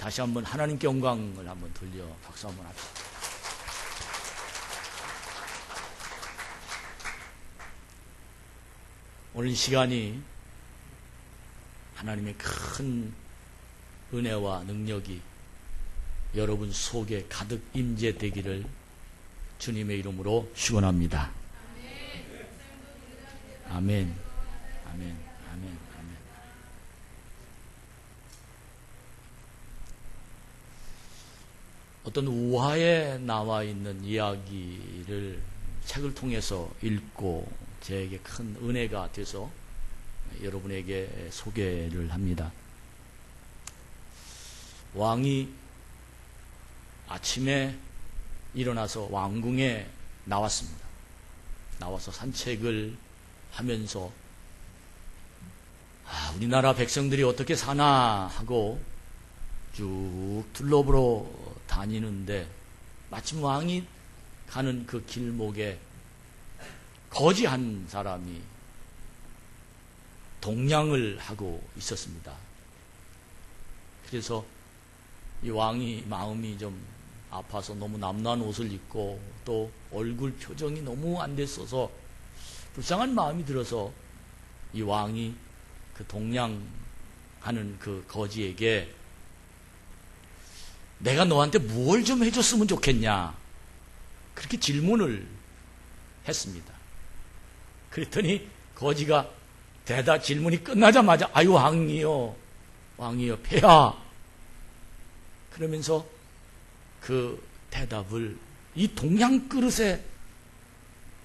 다시 한번 하나님께 영광을 한번 돌려 박수 한번 합시다. 오늘 이 시간이 하나님의 큰 은혜와 능력이 여러분 속에 가득 임재되기를 주님의 이름으로 축원합니다. 아멘. 아멘. 아멘. 아멘. 어떤 우화에 나와 있는 이야기를 책을 통해서 읽고 저에게 큰 은혜가 돼서 여러분에게 소개를 합니다. 왕이 아침에 일어나서 왕궁에 나왔습니다. 나와서 산책을 하면서 우리나라 백성들이 어떻게 사나 하고 쭉 둘러보러 다니는데 마침 왕이 가는 그 길목에 거지 한 사람이 동냥을 하고 있었습니다. 그래서 이 왕이 마음이 좀 아파서 너무 남루한 옷을 입고 또 얼굴 표정이 너무 안 됐어서 불쌍한 마음이 들어서 이 왕이 그 동냥하는 그 거지에게 내가 너한테 뭘 좀 해줬으면 좋겠냐 그렇게 질문을 했습니다. 그랬더니 거지가 질문이 끝나자마자 아유 왕이요 폐하 그러면서 그 대답을 이 동양 그릇에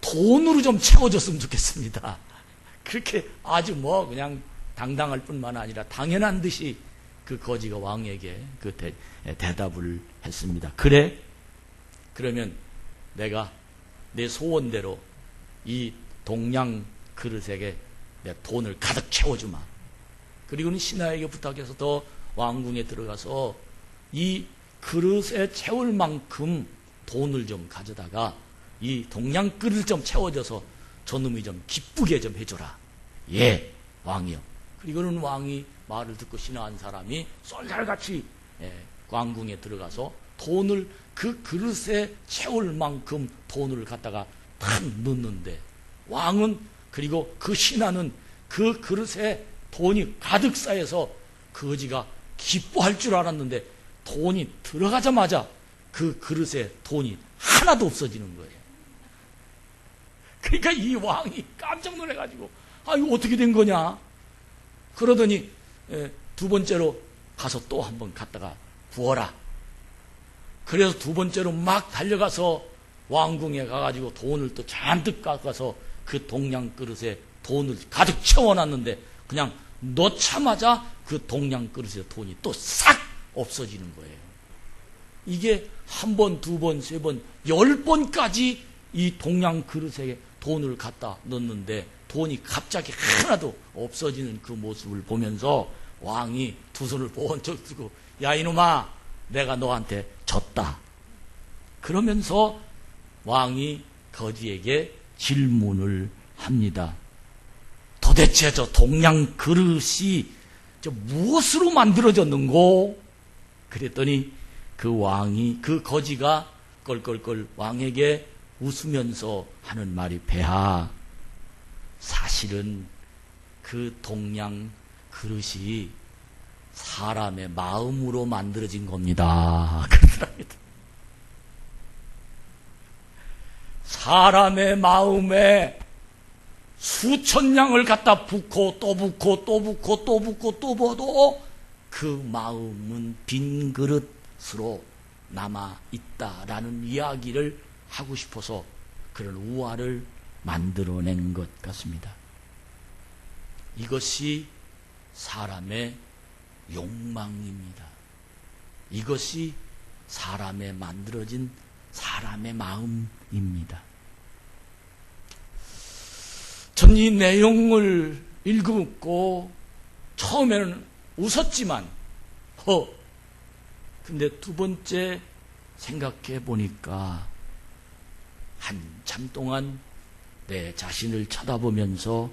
돈으로 좀 채워줬으면 좋겠습니다. 그렇게 아주 그냥 당당할 뿐만 아니라 당연한 듯이 그 거지가 왕에게 그 대답을 했습니다. 그래? 그러면 내가 내 소원대로 이 동양 그릇에게 내 돈을 가득 채워주마. 그리고는 신하에게 부탁해서 더 왕궁에 들어가서 이 그릇에 채울 만큼 돈을 좀 가져다가 이 동양 그릇을 좀 채워줘서 저놈이 좀 기쁘게 좀 해줘라. 예, 왕이요. 그리고는 왕이 말을 듣고 신하 한 사람이 쏠살같이 왕궁에 들어가서 돈을 그 그릇에 채울 만큼 돈을 갖다가 탁 넣는데 왕은 그리고 그 신하는 그 그릇에 돈이 가득 쌓여서 거지가 기뻐할 줄 알았는데 돈이 들어가자마자 그 그릇에 돈이 하나도 없어지는 거예요. 그러니까 이 왕이 깜짝 놀라가지고 이거 어떻게 된 거냐 그러더니 두 번째로 가서 또 한번 갔다가 부어라. 그래서 두 번째로 막 달려가서 왕궁에 가가지고 돈을 또 잔뜩 깎아서 그 동양 그릇에 돈을 가득 채워놨는데 그냥 넣자마자 그 동양 그릇에 돈이 또 싹 없어지는 거예요. 이게 한 번, 두 번, 세 번, 10번까지 이 동양 그릇에 돈을 갖다 넣는데 돈이 갑자기 하나도 없어지는 그 모습을 보면서 왕이 두 손을 번쩍 들고 야 이놈아 내가 너한테 졌다. 그러면서 왕이 거지에게 질문을 합니다. 도대체 저 동양 그릇이 저 무엇으로 만들어졌는고? 그랬더니 그 왕이 그 거지가 껄껄껄 왕에게 웃으면서 하는 말이 폐하 사실은 그 동양 그릇이 사람의 마음으로 만들어진 겁니다. 그러더랍니다. 사람의 마음에 수천 양을 갖다 붓고 또 붓고 또 붓고 또 붓고 또 부어도 그 마음은 빈 그릇으로 남아있다라는 이야기를 하고 싶어서 그런 우화를 만들어낸 것 같습니다. 이것이 사람의 욕망입니다. 이것이 사람의 만들어진 사람의 마음입니다. 전 이 내용을 읽고 처음에는 웃었지만 근데 두 번째 생각해 보니까 한참 동안 내 자신을 쳐다보면서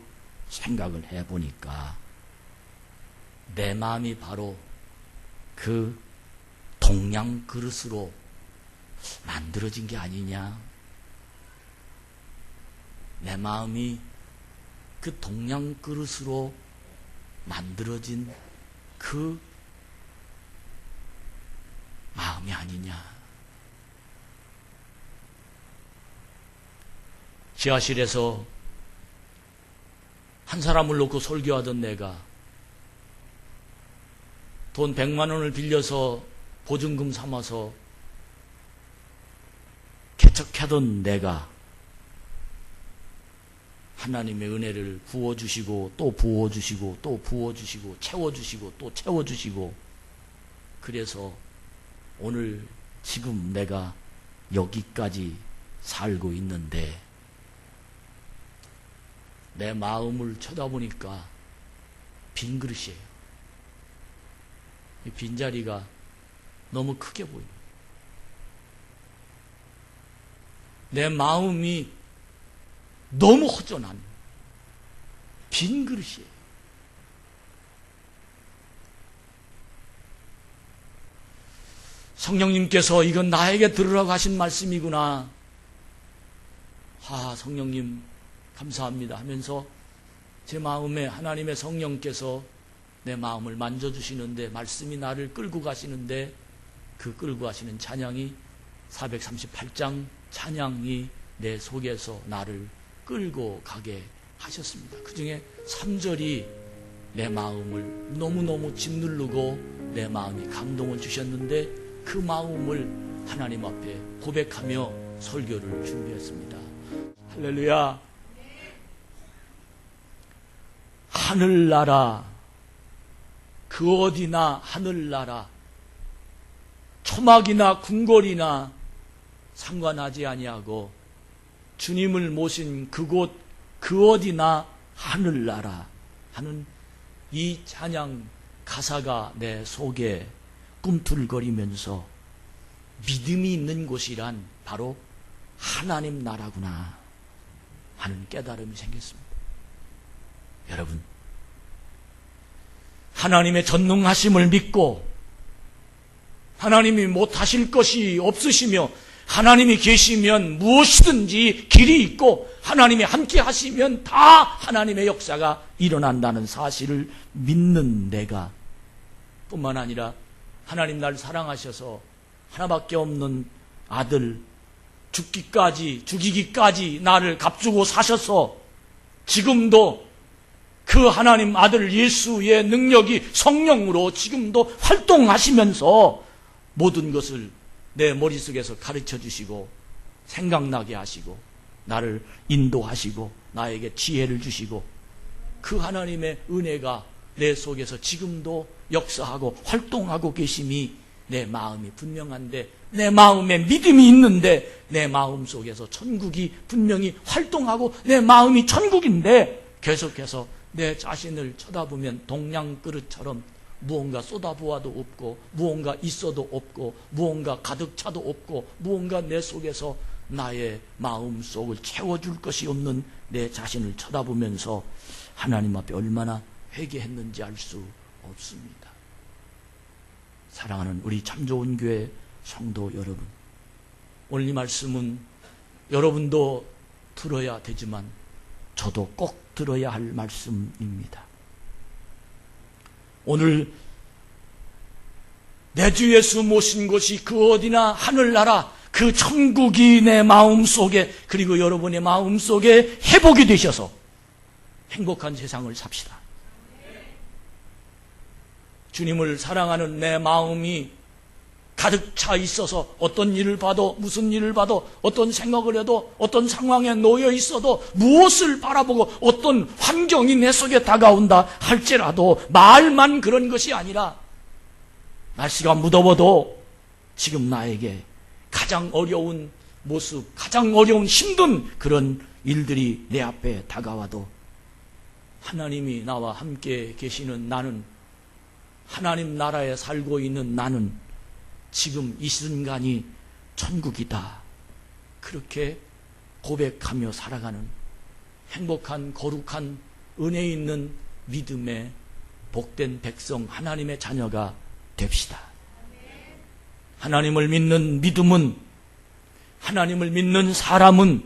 생각을 해 보니까 내 마음이 바로 그 동양 그릇으로 만들어진 게 아니냐. 내 마음이 그 동양 그릇으로 만들어진 그 마음이 아니냐. 지하실에서 한 사람을 놓고 설교하던 내가, 돈 100만 원을 빌려서 보증금 삼아서 개척하던 내가 하나님의 은혜를 부어주시고 또 부어주시고 또 부어주시고 채워주시고 또 채워주시고, 그래서 오늘 지금 내가 여기까지 살고 있는데, 내 마음을 쳐다보니까 빈 그릇이에요. 이 빈자리가 너무 크게 보입니다. 내 마음이 너무 허전한 빈 그릇이에요. 성령님께서 이건 나에게 들으라고 하신 말씀이구나. 성령님 감사합니다 하면서 제 마음에 하나님의 성령께서 내 마음을 만져주시는데, 말씀이 나를 끌고 가시는데, 그 끌고 가시는 찬양이 438장 찬양이 내 속에서 나를 끌고 가게 하셨습니다. 그 중에 3절이 내 마음을 너무너무 짓누르고 내 마음이 감동을 주셨는데, 그 마음을 하나님 앞에 고백하며 설교를 준비했습니다. 할렐루야. 하늘나라, 그 어디나 하늘나라, 초막이나 궁궐이나 상관하지 아니하고 주님을 모신 그곳 그 어디나 하늘나라 하는 이 찬양 가사가 내 속에 꿈틀거리면서 믿음이 있는 곳이란 바로 하나님 나라구나 하는 깨달음이 생겼습니다. 여러분, 하나님의 전능하심을 믿고 하나님이 못하실 것이 없으시며 하나님이 계시면 무엇이든지 길이 있고 하나님이 함께 하시면 다 하나님의 역사가 일어난다는 사실을 믿는 내가, 뿐만 아니라 하나님 날 사랑하셔서 하나밖에 없는 아들 죽이기까지 나를 값주고 사셔서 지금도 그 하나님 아들 예수의 능력이 성령으로 지금도 활동하시면서 모든 것을 내 머릿속에서 가르쳐 주시고 생각나게 하시고 나를 인도하시고 나에게 지혜를 주시고, 그 하나님의 은혜가 내 속에서 지금도 역사하고 활동하고 계심이 내 마음이 분명한데, 내 마음에 믿음이 있는데, 내 마음 속에서 천국이 분명히 활동하고 내 마음이 천국인데, 계속해서 내 자신을 쳐다보면 동양 그릇처럼 무언가 쏟아부어도 없고 무언가 있어도 없고 무언가 가득 차도 없고 무언가 내 속에서 나의 마음속을 채워줄 것이 없는 내 자신을 쳐다보면서 하나님 앞에 얼마나 회개했는지 알 수 없습니다. 사랑하는 우리 참 좋은 교회 성도 여러분, 오늘 이 말씀은 여러분도 들어야 되지만 저도 꼭 들어야 할 말씀입니다. 오늘 내 주 예수 모신 곳이 그 어디나 하늘나라, 그 천국이 내 마음속에, 그리고 여러분의 마음속에 회복이 되셔서 행복한 세상을 삽시다. 주님을 사랑하는 내 마음이 가득 차 있어서 어떤 일을 봐도, 무슨 일을 봐도, 어떤 생각을 해도, 어떤 상황에 놓여 있어도, 무엇을 바라보고 어떤 환경이 내 속에 다가온다 할지라도 말만 그런 것이 아니라 날씨가 무더워도 지금 나에게 가장 어려운 모습, 가장 어려운 힘든 그런 일들이 내 앞에 다가와도 하나님이 나와 함께 계시는 나는, 하나님 나라에 살고 있는 나는 지금 이 순간이 천국이다, 그렇게 고백하며 살아가는 행복한 거룩한 은혜 있는 믿음의 복된 백성, 하나님의 자녀가 됩시다. 하나님을 믿는 믿음은, 하나님을 믿는 사람은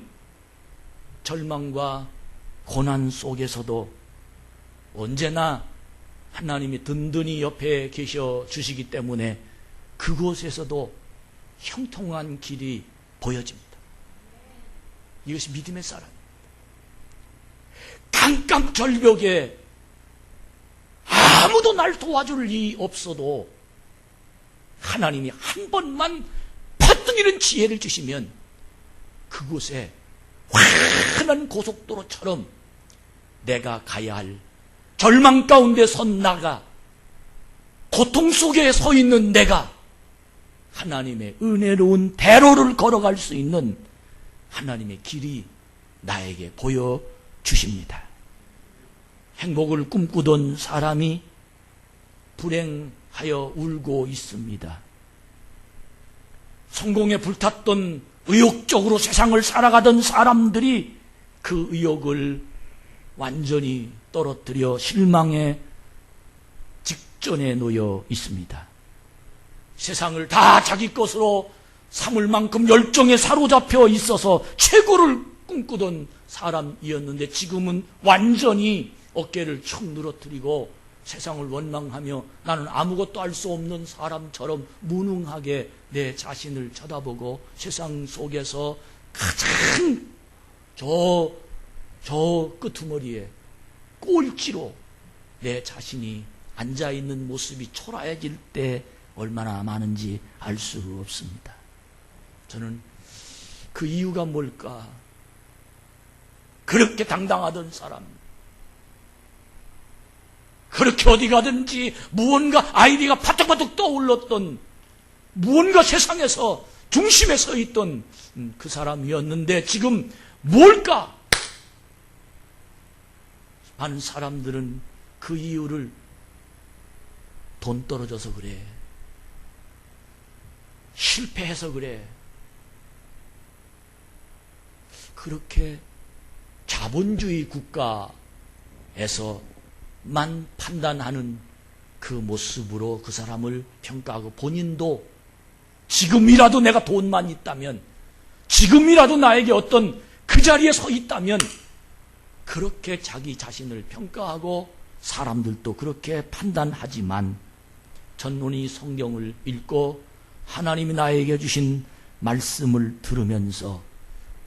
절망과 고난 속에서도 언제나 하나님이 든든히 옆에 계셔 주시기 때문에 그곳에서도 형통한 길이 보여집니다. 이것이 믿음의 사람입니다. 깜깜절벽에 아무도 날 도와줄 리 없어도 하나님이 한 번만 퍼뜩이는 지혜를 주시면 그곳에 환한 고속도로처럼 내가 가야 할 절망 가운데 선 나가, 고통 속에 서 있는 내가 하나님의 은혜로운 대로를 걸어갈 수 있는 하나님의 길이 나에게 보여주십니다. 행복을 꿈꾸던 사람이 불행하여 울고 있습니다. 성공에 불탔던 의욕적으로 세상을 살아가던 사람들이 그 의욕을 완전히 떨어뜨려 실망의 직전에 놓여 있습니다. 세상을 다 자기 것으로 삼을 만큼 열정에 사로잡혀 있어서 최고를 꿈꾸던 사람이었는데 지금은 완전히 어깨를 척 늘어뜨리고 세상을 원망하며 나는 아무것도 알 수 없는 사람처럼 무능하게 내 자신을 쳐다보고 세상 속에서 가장 저 끄트머리에 꼴찌로 내 자신이 앉아있는 모습이 초라해질 때 얼마나 많은지 알 수 없습니다. 저는 그 이유가 뭘까? 그렇게 당당하던 사람, 그렇게 어디 가든지 무언가 아이디가 파떡파떡 떠올랐던, 무언가 세상에서 중심에 서 있던 그 사람이었는데 지금 뭘까? 많은 사람들은 그 이유를 돈 떨어져서 그래, 실패해서 그래, 그렇게 자본주의 국가에서만 판단하는 그 모습으로 그 사람을 평가하고 본인도 지금이라도 내가 돈만 있다면, 지금이라도 나에게 어떤 그 자리에 서 있다면 그렇게 자기 자신을 평가하고 사람들도 그렇게 판단하지만 전 오늘 성경을 읽고 하나님이 나에게 주신 말씀을 들으면서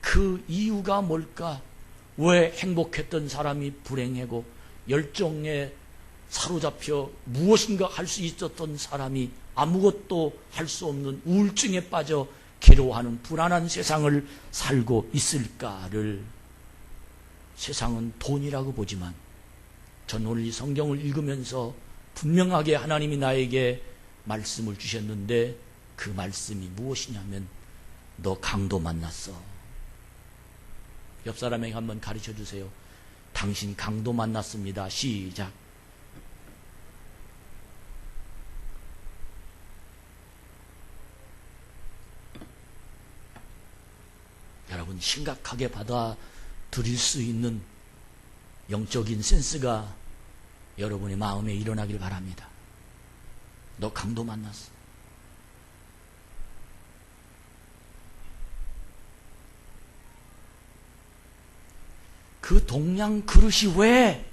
그 이유가 뭘까? 왜 행복했던 사람이 불행하고 열정에 사로잡혀 무엇인가 할 수 있었던 사람이 아무것도 할 수 없는 우울증에 빠져 괴로워하는 불안한 세상을 살고 있을까를, 세상은 돈이라고 보지만 전 오늘 이 성경을 읽으면서 분명하게 하나님이 나에게 말씀을 주셨는데 그 말씀이 무엇이냐면 너 강도 만났어. 옆 사람에게 한번 가르쳐 주세요. 당신 강도 만났습니다. 시작. 여러분, 심각하게 받아들일 수 있는 영적인 센스가 여러분의 마음에 일어나길 바랍니다. 너 강도 만났어. 그 동양 그릇이 왜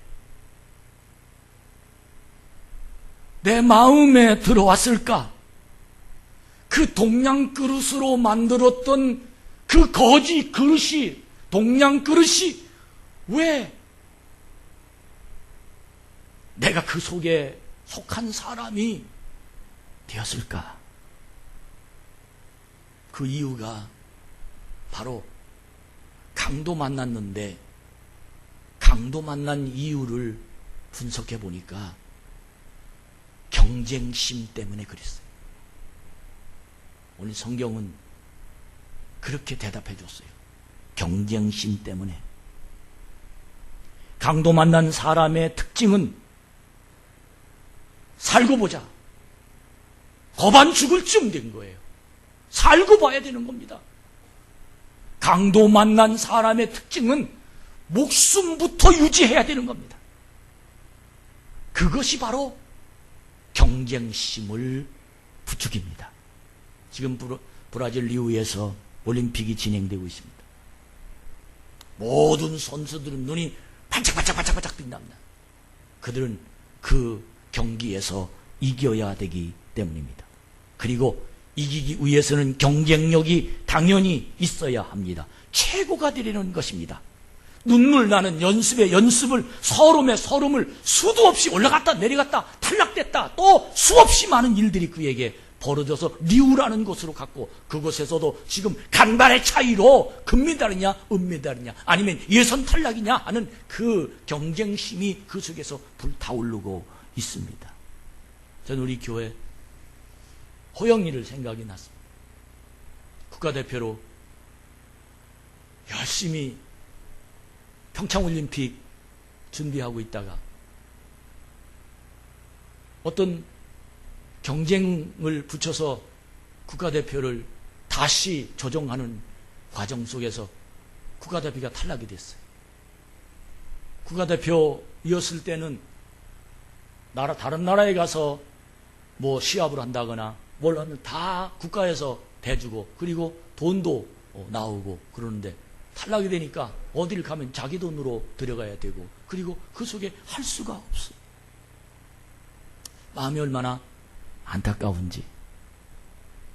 내 마음에 들어왔을까? 그 동양 그릇으로 만들었던 그 거지 그릇이, 동양 그릇이 왜 내가 그 속에 속한 사람이 되었을까? 그 이유가 바로 강도 만났는데 강도 만난 이유를 분석해 보니까 경쟁심 때문에 그랬어요. 오늘 성경은 그렇게 대답해 줬어요. 경쟁심 때문에. 강도 만난 사람의 특징은 살고 보자. 거반 죽을 쯤 된 거예요. 살고 봐야 되는 겁니다. 강도 만난 사람의 특징은 목숨부터 유지해야 되는 겁니다. 그것이 바로 경쟁심을 부추깁니다. 지금 브라질 리우에서 올림픽이 진행되고 있습니다. 모든 선수들은 눈이 반짝반짝반짝반짝 빛납니다. 그들은 그 경기에서 이겨야 되기 때문입니다. 그리고 이기기 위해서는 경쟁력이 당연히 있어야 합니다. 최고가 되려는 것입니다. 눈물 나는 연습을 서름을 수도 없이 올라갔다 내려갔다 탈락됐다 또 수없이 많은 일들이 그에게 벌어져서 리우라는 곳으로 갔고 그곳에서도 지금 간발의 차이로 금메달이냐 은메달이냐 아니면 예선 탈락이냐 하는 그 경쟁심이 그 속에서 불타오르고 있습니다. 저는 우리 교회 호영이를 생각이 났습니다. 국가대표로 열심히 평창올림픽 준비하고 있다가 어떤 경쟁을 붙여서 국가대표를 다시 조정하는 과정 속에서 국가대표가 탈락이 됐어요. 국가대표였을 때는 다른 나라에 가서 뭐 시합을 한다거나 뭘 하면 다 국가에서 대주고 그리고 돈도 나오고 그러는데 탈락이 되니까 어딜 가면 자기 돈으로 들어가야 되고 그리고 그 속에 할 수가 없어요. 마음이 얼마나 안타까운지.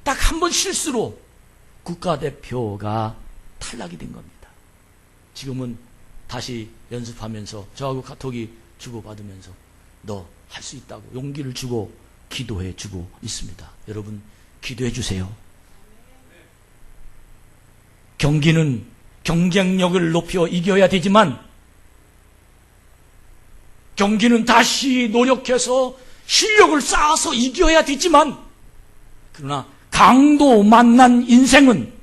딱 한 번 실수로 국가대표가 탈락이 된 겁니다. 지금은 다시 연습하면서 저하고 카톡이 주고받으면서 너 할 수 있다고 용기를 주고 기도해 주고 있습니다. 여러분 기도해 주세요. 경기는 경쟁력을 높여 이겨야 되지만 경기는 다시 노력해서 실력을 쌓아서 이겨야 되지만 그러나 강도 만난 인생은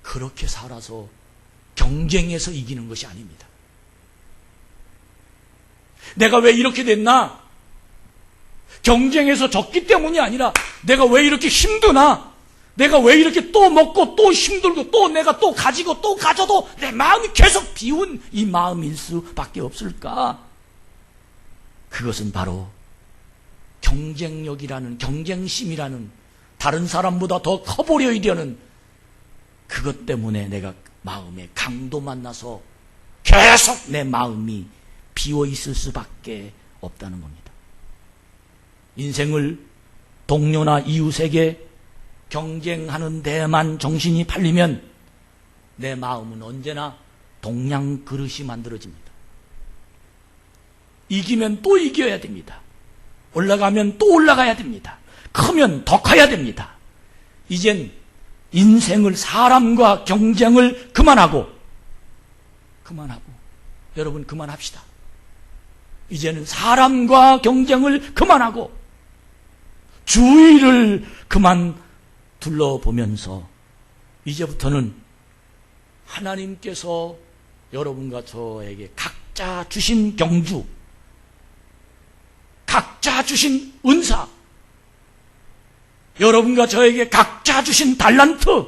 그렇게 살아서 경쟁에서 이기는 것이 아닙니다. 내가 왜 이렇게 됐나? 경쟁에서 졌기 때문이 아니라 내가 왜 이렇게 힘드나? 내가 왜 이렇게 또 먹고 또 힘들고 또 내가 또 가지고 또 가져도 내 마음이 계속 비운 이 마음일 수밖에 없을까? 그것은 바로 경쟁력이라는 경쟁심이라는 다른 사람보다 더 커보려야 되는 그것 때문에 내가 마음에 강도 만나서 계속 내 마음이 비워 있을 수밖에 없다는 겁니다. 인생을 동료나 이웃에게 경쟁하는 데만 정신이 팔리면 내 마음은 언제나 동양 그릇이 만들어집니다. 이기면 또 이겨야 됩니다. 올라가면 또 올라가야 됩니다. 크면 더 커야 됩니다. 이젠 인생을 사람과 경쟁을 그만하고 여러분 그만합시다. 이제는 사람과 경쟁을 그만하고 주위를 그만 둘러보면서 이제부터는 하나님께서 여러분과 저에게 각자 주신 경주, 각자 주신 은사, 여러분과 저에게 각자 주신 달란트,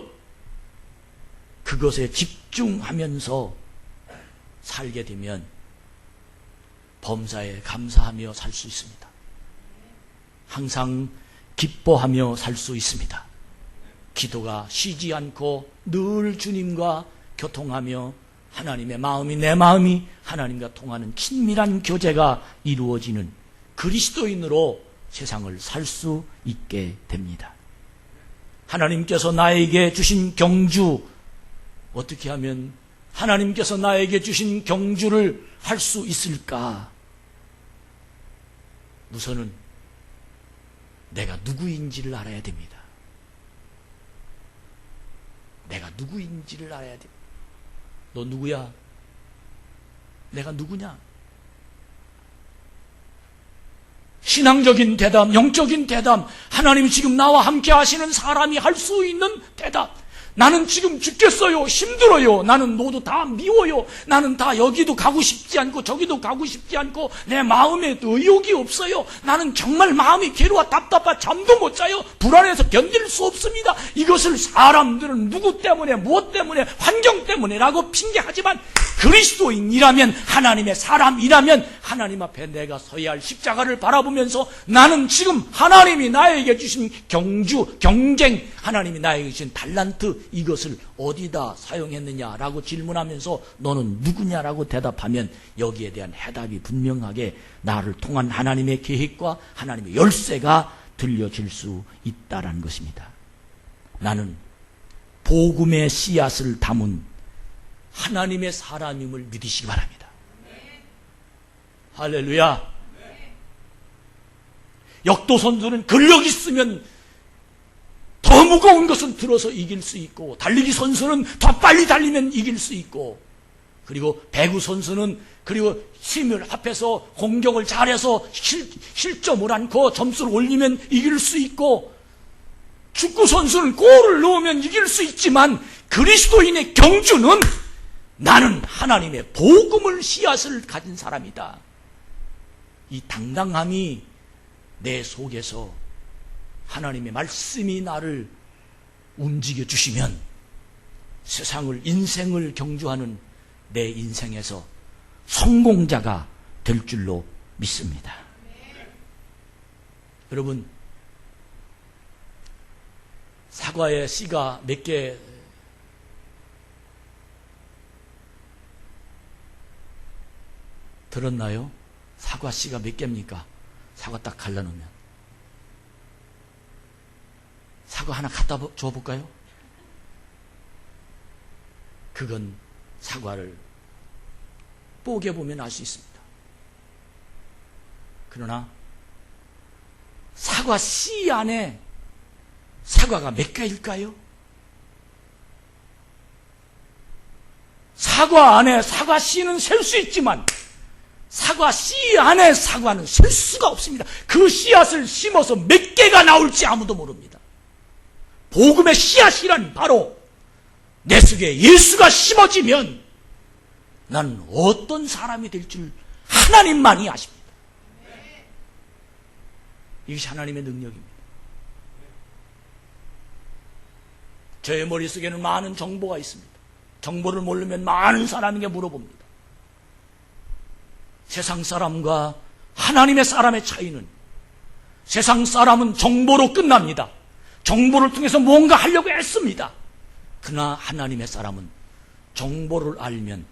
그것에 집중하면서 살게 되면 범사에 감사하며 살 수 있습니다. 항상 기뻐하며 살 수 있습니다. 기도가 쉬지 않고 늘 주님과 교통하며 하나님의 마음이 내 마음이 하나님과 통하는 친밀한 교제가 이루어지는 그리스도인으로 세상을 살 수 있게 됩니다. 하나님께서 나에게 주신 경주, 어떻게 하면 하나님께서 나에게 주신 경주를 할 수 있을까? 우선은 내가 누구인지를 알아야 됩니다. 내가 누구인지를 알아야 됩니다. 너 누구야? 내가 누구냐? 신앙적인 대답, 영적인 대답, 하나님이 지금 나와 함께 하시는 사람이 할 수 있는 대답. 나는 지금 죽겠어요. 힘들어요. 나는 모두 다 미워요. 나는 다 여기도 가고 싶지 않고 저기도 가고 싶지 않고 내 마음에 의욕이 없어요. 나는 정말 마음이 괴로워 답답해 잠도 못 자요. 불안해서 견딜 수 없습니다. 이것을 사람들은 누구 때문에 무엇 때문에 환경 때문에 라고 핑계하지만 그리스도인이라면, 하나님의 사람이라면 하나님 앞에 내가 서야 할 십자가를 바라보면서 나는 지금 하나님이 나에게 주신 경쟁, 하나님이 나에게 주신 달란트, 이것을 어디다 사용했느냐라고 질문하면서 너는 누구냐라고 대답하면 여기에 대한 해답이 분명하게 나를 통한 하나님의 계획과 하나님의 열쇠가 들려질 수 있다라는 것입니다. 나는 복음의 씨앗을 담은 하나님의 사람임을 믿으시기 바랍니다. 할렐루야. 역도 선수는 근력 있으면 더 무거운 것은 들어서 이길 수 있고, 달리기 선수는 더 빨리 달리면 이길 수 있고, 그리고 배구 선수는 그리고 힘을 합해서 공격을 잘해서 실점을 않고 점수를 올리면 이길 수 있고, 축구 선수는 골을 넣으면 이길 수 있지만 그리스도인의 경주는 나는 하나님의 복음을 씨앗을 가진 사람이다. 이 당당함이 내 속에서 하나님의 말씀이 나를 움직여 주시면 세상을, 인생을 경주하는 내 인생에서 성공자가 될 줄로 믿습니다. 여러분, 사과의 씨가 몇 개 들었나요? 사과 씨가 몇 개입니까? 사과 딱 갈라놓으면. 사과 하나 갖다 줘볼까요? 그건 사과를 뽀개보면 알 수 있습니다. 그러나 사과 씨 안에 사과가 몇 개일까요? 사과 안에 사과 씨는 셀 수 있지만 사과 씨 안에 사과는 셀 수가 없습니다. 그 씨앗을 심어서 몇 개가 나올지 아무도 모릅니다. 복음의 씨앗이란 바로 내 속에 예수가 심어지면 나는 어떤 사람이 될 줄 하나님만이 아십니다. 이것이 하나님의 능력입니다. 저의 머릿속에는 많은 정보가 있습니다. 정보를 모르면 많은 사람에게 물어봅니다. 세상 사람과 하나님의 사람의 차이는, 세상 사람은 정보로 끝납니다. 정보를 통해서 뭔가 하려고 애씁니다. 그러나 하나님의 사람은 정보를 알면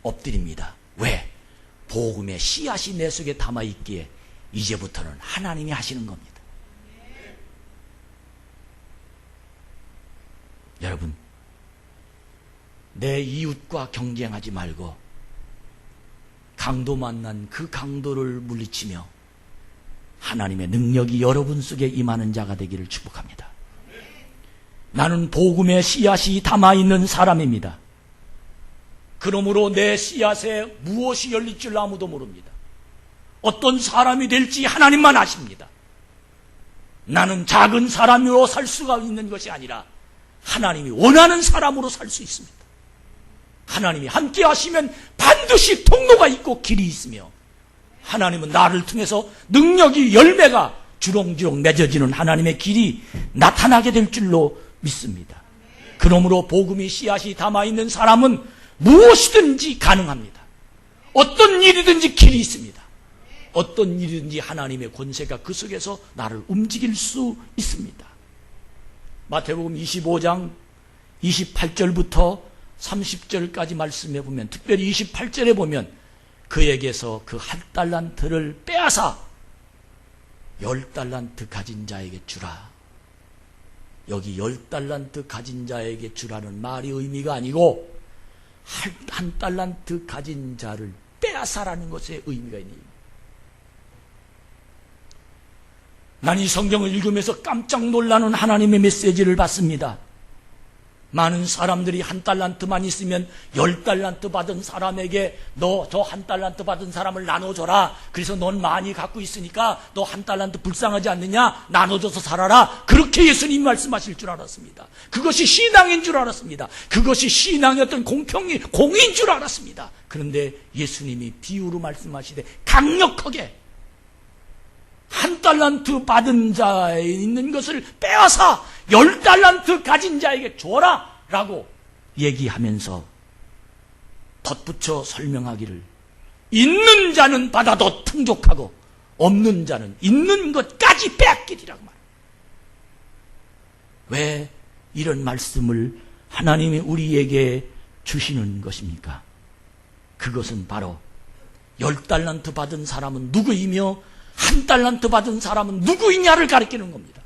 엎드립니다. 왜? 복음의 씨앗이 내 속에 담아있기에 이제부터는 하나님이 하시는 겁니다. 여러분, 내 이웃과 경쟁하지 말고 강도 만난 그 강도를 물리치며 하나님의 능력이 여러분 속에 임하는 자가 되기를 축복합니다. 나는 복음의 씨앗이 담아있는 사람입니다. 그러므로 내 씨앗에 무엇이 열릴 줄 아무도 모릅니다. 어떤 사람이 될지 하나님만 아십니다. 나는 작은 사람으로 살 수가 있는 것이 아니라 하나님이 원하는 사람으로 살 수 있습니다. 하나님이 함께 하시면 반드시 통로가 있고 길이 있으며, 하나님은 나를 통해서 능력이, 열매가 주렁주렁 맺어지는 하나님의 길이 나타나게 될 줄로 믿습니다. 그러므로 복음의 씨앗이 담아있는 사람은 무엇이든지 가능합니다. 어떤 일이든지 길이 있습니다. 어떤 일이든지 하나님의 권세가 그 속에서 나를 움직일 수 있습니다. 마태복음 25장 28절부터 30절까지 말씀해 보면, 특별히 28절에 보면 그에게서 그 1달란트를 빼앗아 10달란트 가진 자에게 주라. 여기 10달란트 가진 자에게 주라는 말이 의미가 아니고 1달란트 가진 자를 빼앗아라는 것에 의미가 있는 겁니다. 난 이 성경을 읽으면서 깜짝 놀라는 하나님의 메시지를 받습니다. 많은 사람들이 1달란트만 있으면 10달란트 받은 사람에게 너 저 1달란트 받은 사람을 나눠줘라. 그래서 넌 많이 갖고 있으니까 너 1달란트 불쌍하지 않느냐? 나눠줘서 살아라. 그렇게 예수님이 말씀하실 줄 알았습니다. 그것이 신앙인 줄 알았습니다. 그것이 신앙의 어떤 공인 줄 알았습니다. 그런데 예수님이 비유로 말씀하시되 강력하게 1달란트 받은 자에 있는 것을 빼앗아 10달란트 가진 자에게 줘라 라고 얘기하면서 덧붙여 설명하기를 있는 자는 받아도 풍족하고 없는 자는 있는 것까지 빼앗기리라고 말합니다. 왜 이런 말씀을 하나님이 우리에게 주시는 것입니까? 그것은 바로 10달란트 받은 사람은 누구이며 1달란트 받은 사람은 누구이냐를 가리키는 겁니다.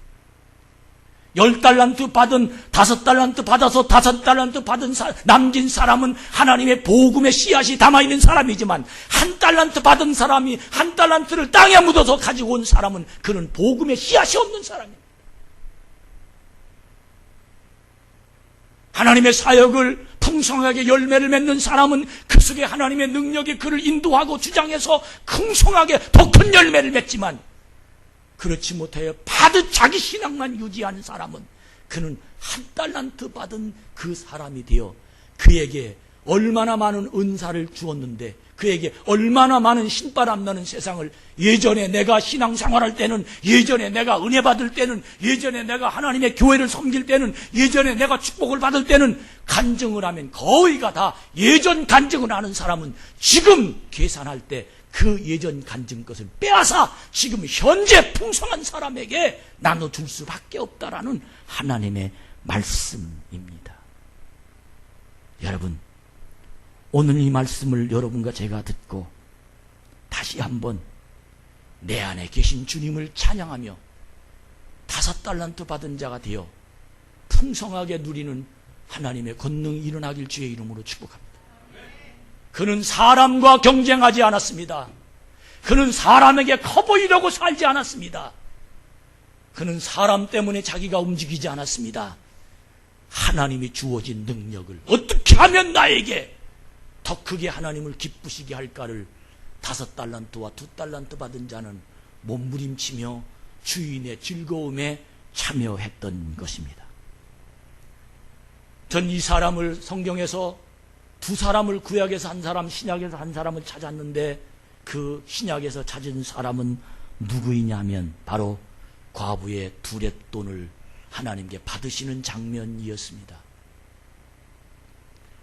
10달란트 받은 5달란트 받아서 5달란트 받은 남긴 사람은 하나님의 복음의 씨앗이 담아있는 사람이지만 1달란트 받은 사람이 1달란트를 땅에 묻어서 가지고 온 사람은 그는 복음의 씨앗이 없는 사람입니다. 하나님의 사역을 풍성하게 열매를 맺는 사람은 그 속에 하나님의 능력이 그를 인도하고 주장해서 풍성하게 더 큰 열매를 맺지만 그렇지 못하여 받은 자기 신앙만 유지하는 사람은 그는 1달란트 받은 그 사람이 되어 그에게 얼마나 많은 은사를 주었는데 그에게 얼마나 많은 신바람 나는 세상을 예전에 내가 신앙생활할 때는 예전에 내가 은혜 받을 때는 예전에 내가 하나님의 교회를 섬길 때는 예전에 내가 축복을 받을 때는 간증을 하면 거의가 다 예전 간증을 하는 사람은 지금 계산할 때 그 예전 간증 것을 빼앗아 지금 현재 풍성한 사람에게 나눠줄 수밖에 없다라는 하나님의 말씀입니다. 여러분, 오늘 이 말씀을 여러분과 제가 듣고 다시 한번 내 안에 계신 주님을 찬양하며 5달란트 받은 자가 되어 풍성하게 누리는 하나님의 권능이 일어나길 주의 이름으로 축복합니다. 그는 사람과 경쟁하지 않았습니다. 그는 사람에게 커 보이려고 살지 않았습니다. 그는 사람 때문에 자기가 움직이지 않았습니다. 하나님이 주어진 능력을 어떻게 하면 나에게 더 크게 하나님을 기쁘시게 할까를 5달란트와 2달란트 받은 자는 몸부림치며 주인의 즐거움에 참여했던 것입니다. 전 이 사람을 성경에서 2사람을 구약에서 한 사람, 신약에서 한 사람을 찾았는데 그 신약에서 찾은 사람은 누구이냐면 바로 과부의 두렛돈을 하나님께 받으시는 장면이었습니다.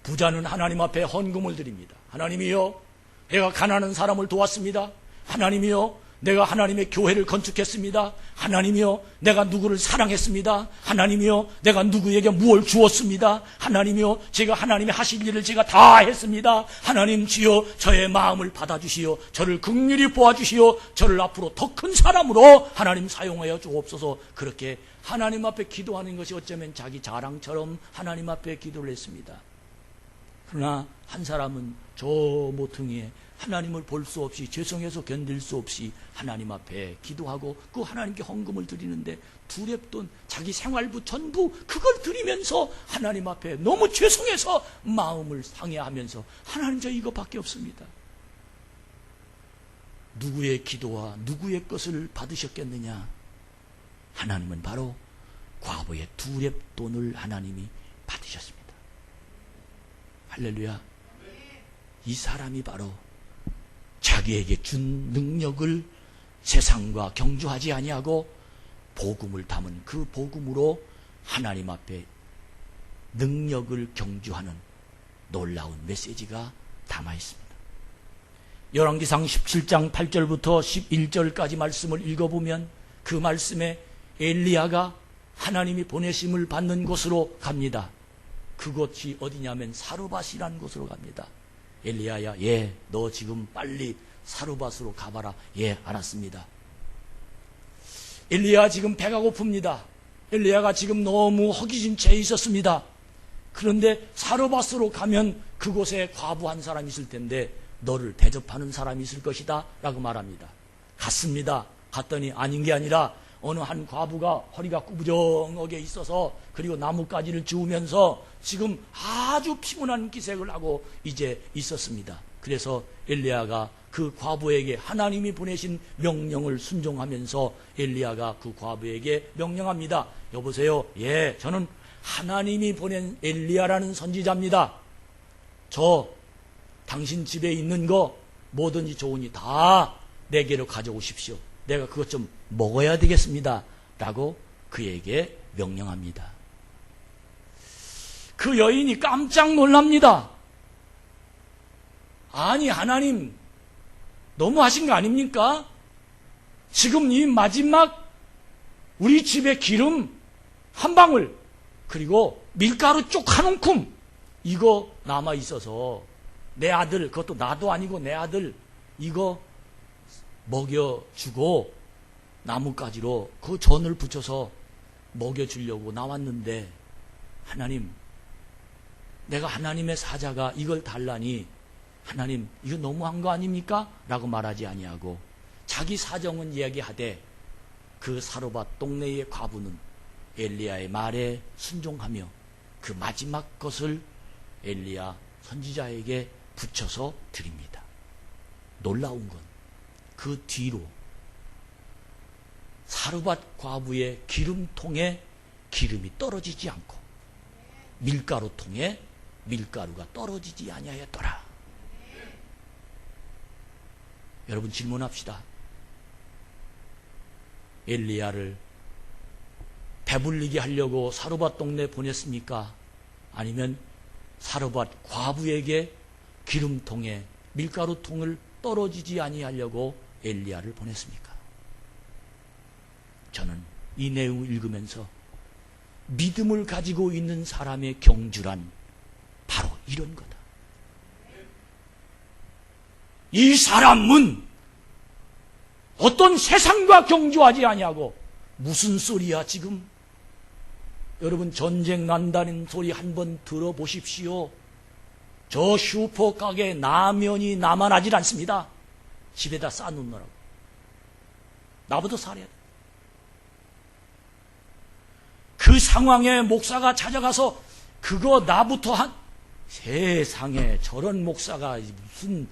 부자는 하나님 앞에 헌금을 드립니다. 하나님이여, 내가 가난한 사람을 도왔습니다. 하나님이여, 내가 하나님의 교회를 건축했습니다. 하나님이여, 내가 누구를 사랑했습니다. 하나님이여, 내가 누구에게 무엇을 주었습니다. 하나님이여, 제가 하나님의 하실 일을 제가 다 했습니다. 하나님 주여, 저의 마음을 받아주시오. 저를 긍휼히 보아주시오. 저를 앞으로 더 큰 사람으로 하나님 사용하여 주옵소서. 그렇게 하나님 앞에 기도하는 것이 어쩌면 자기 자랑처럼 하나님 앞에 기도를 했습니다. 그러나 한 사람은 저 모퉁이에 하나님을 볼 수 없이 죄송해서 견딜 수 없이 하나님 앞에 기도하고 그 하나님께 헌금을 드리는데 두렵던 자기 생활부 전부 그걸 드리면서 하나님 앞에 너무 죄송해서 마음을 상해하면서 하나님 저 이거밖에 없습니다. 누구의 기도와 누구의 것을 받으셨겠느냐? 하나님은 바로 과부의 두렵돈을 하나님이 받으셨습니다. 할렐루야. 이 사람이 바로 자기에게 준 능력을 세상과 경주하지 아니하고 복음을 담은 그 복음으로 하나님 앞에 능력을 경주하는 놀라운 메시지가 담아 있습니다. 열왕기상 17장 8절부터 11절까지 말씀을 읽어보면 그 말씀에 엘리야가 하나님이 보내심을 받는 곳으로 갑니다. 그곳이 어디냐면 사르밧이라는 곳으로 갑니다. 엘리야야, 예, 너 지금 빨리 사르밧으로 가봐라. 예, 알았습니다. 엘리야 지금 배가 고픕니다. 엘리야가 지금 너무 허기진 채 있었습니다. 그런데 사르밧으로 가면 그곳에 과부 한 사람이 있을 텐데 너를 대접하는 사람이 있을 것이다 라고 말합니다. 갔습니다. 갔더니 아닌 게 아니라 어느 한 과부가 허리가 구부정하게 있어서 그리고 나뭇가지를 지우면서 지금 아주 피곤한 기색을 하고 이제 있었습니다. 그래서 엘리야가 그 과부에게 하나님이 보내신 명령을 순종하면서 엘리야가 그 과부에게 명령합니다. 여보세요. 예, 저는 하나님이 보낸 엘리야라는 선지자입니다. 저 당신 집에 있는 거 뭐든지 좋으니 다 내게로 가져오십시오. 내가 그것 좀 먹어야 되겠습니다. 라고 그에게 명령합니다. 그 여인이 깜짝 놀랍니다. 아니 하나님 너무 하신 거 아닙니까? 지금 이 마지막 우리 집에 기름 한 방울 그리고 밀가루 쪽 한 움큼 이거 남아 있어서 내 아들, 그것도 나도 아니고 내 아들 이거 먹여주고 나뭇가지로 그 전을 붙여서 먹여주려고 나왔는데 하나님, 내가 하나님의 사자가 이걸 달라니 하나님 이거 너무한 거 아닙니까? 라고 말하지 아니하고 자기 사정은 이야기하되 그 사로밧 동네의 과부는 엘리야의 말에 순종하며 그 마지막 것을 엘리야 선지자에게 붙여서 드립니다. 놀라운 건 그 뒤로 사르밧 과부의 기름통에 기름이 떨어지지 않고 밀가루통에 밀가루가 떨어지지 아니하였더라. 여러분 질문합시다. 엘리야를 배불리게 하려고 사르밧 동네 보냈습니까? 아니면 사르밧 과부에게 기름통에 밀가루통을 떨어지지 아니하려고 엘리야를 보냈습니까? 저는 이 내용을 읽으면서 믿음을 가지고 있는 사람의 경주란 바로 이런 거다. 이 사람은 어떤 세상과 경주하지 아니하고 무슨 소리야 지금? 여러분 전쟁 난다는 소리 한번 들어보십시오. 저 슈퍼 가게 라면이 남아나질 않습니다. 집에다 싸놓느라고. 나부터 살아야 돼. 그 상황에 목사가 찾아가서 그거 나부터 한 세상에 저런 목사가 무슨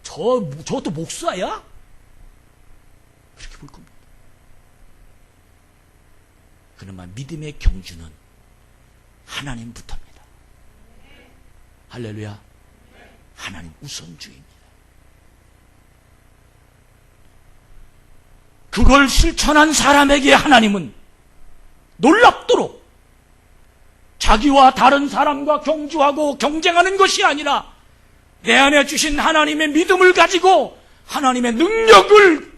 저것도 목사야? 그렇게 볼 겁니다. 그러나 믿음의 경주는 하나님부터입니다. 할렐루야. 하나님 우선주의입니다. 그걸 실천한 사람에게 하나님은 놀랍도록 자기와 다른 사람과 경주하고 경쟁하는 것이 아니라 내 안에 주신 하나님의 믿음을 가지고 하나님의 능력을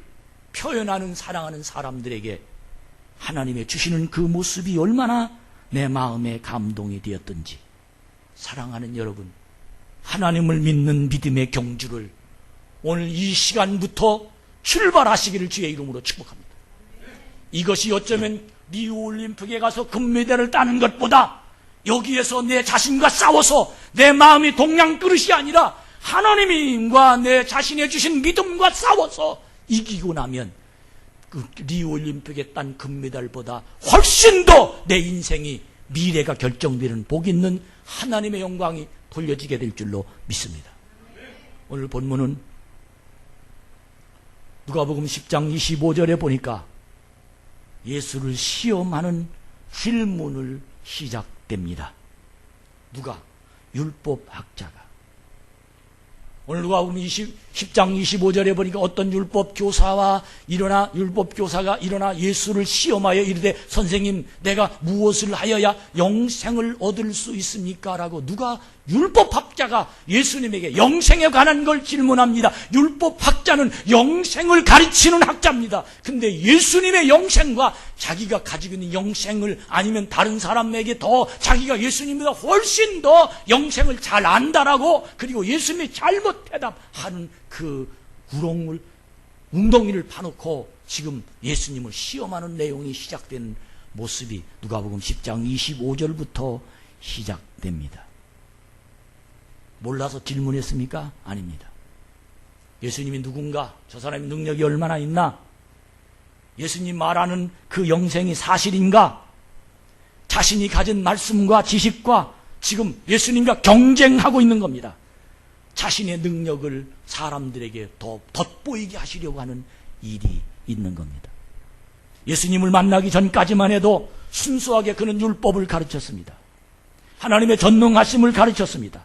표현하는 사랑하는 사람들에게 하나님의 주시는 그 모습이 얼마나 내 마음에 감동이 되었던지. 사랑하는 여러분, 하나님을 믿는 믿음의 경주를 오늘 이 시간부터 출발하시기를 주의 이름으로 축복합니다. 이것이 어쩌면 리우올림픽에 가서 금메달을 따는 것보다 여기에서 내 자신과 싸워서 내 마음이 동양 그릇이 아니라 하나님과 내 자신의 주신 믿음과 싸워서 이기고 나면 그 리우올림픽에 딴 금메달보다 훨씬 더 내 인생이 미래가 결정되는 복 있는 하나님의 영광이 돌려지게 될 줄로 믿습니다. 오늘 본문은 누가복음 10장 25절에 보니까 예수를 시험하는 질문을 시작됩니다. 누가? 율법학자가. 오늘 누가복음 10장 25절에 보니까 어떤 율법교사가 일어나 예수를 시험하여 이르되 선생님 내가 무엇을 하여야 영생을 얻을 수 있습니까? 라고 누가 율법학자가 예수님에게 영생에 관한 걸 질문합니다. 율법학자는 영생을 가르치는 학자입니다. 근데 예수님의 영생과 자기가 가지고 있는 영생을 아니면 다른 사람에게 더 자기가 예수님보다 훨씬 더 영생을 잘 안다라고 그리고 예수님이 잘못 대답하는 그 웅덩이를 파놓고 지금 예수님을 시험하는 내용이 시작된 모습이 누가복음 10장 25절부터 시작됩니다. 몰라서 질문했습니까? 아닙니다. 예수님이 누군가? 저 사람이 능력이 얼마나 있나? 예수님 말하는 그 영생이 사실인가? 자신이 가진 말씀과 지식과 지금 예수님과 경쟁하고 있는 겁니다. 자신의 능력을 사람들에게 더 돋보이게 하시려고 하는 일이 있는 겁니다. 예수님을 만나기 전까지만 해도 순수하게 그는 율법을 가르쳤습니다. 하나님의 전능하심을 가르쳤습니다.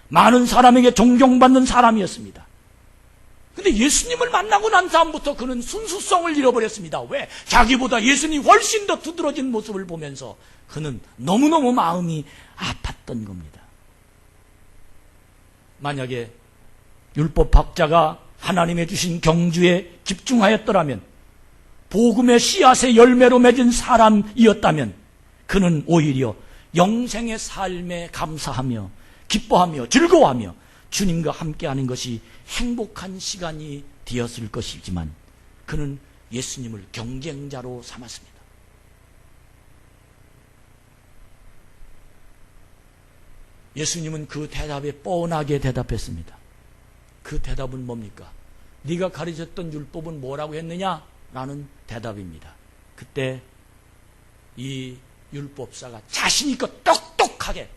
많은 사람에게 존경받는 사람이었습니다. 근데 예수님을 만나고 난 다음부터 그는 순수성을 잃어버렸습니다. 왜? 자기보다 예수님이 훨씬 더 두드러진 모습을 보면서 그는 너무너무 마음이 아팠던 겁니다. 만약에 율법 학자가 하나님의 주신 경주에 집중하였더라면, 복음의 씨앗의 열매로 맺은 사람이었다면 그는 오히려 영생의 삶에 감사하며 기뻐하며 즐거워하며 주님과 함께하는 것이 행복한 시간이 되었을 것이지만 그는 예수님을 경쟁자로 삼았습니다. 예수님은 그 대답에 뻔하게 대답했습니다. 그 대답은 뭡니까? 네가 가르쳤던 율법은 뭐라고 했느냐? 라는 대답입니다. 그때 이 율법사가 자신있고 똑똑하게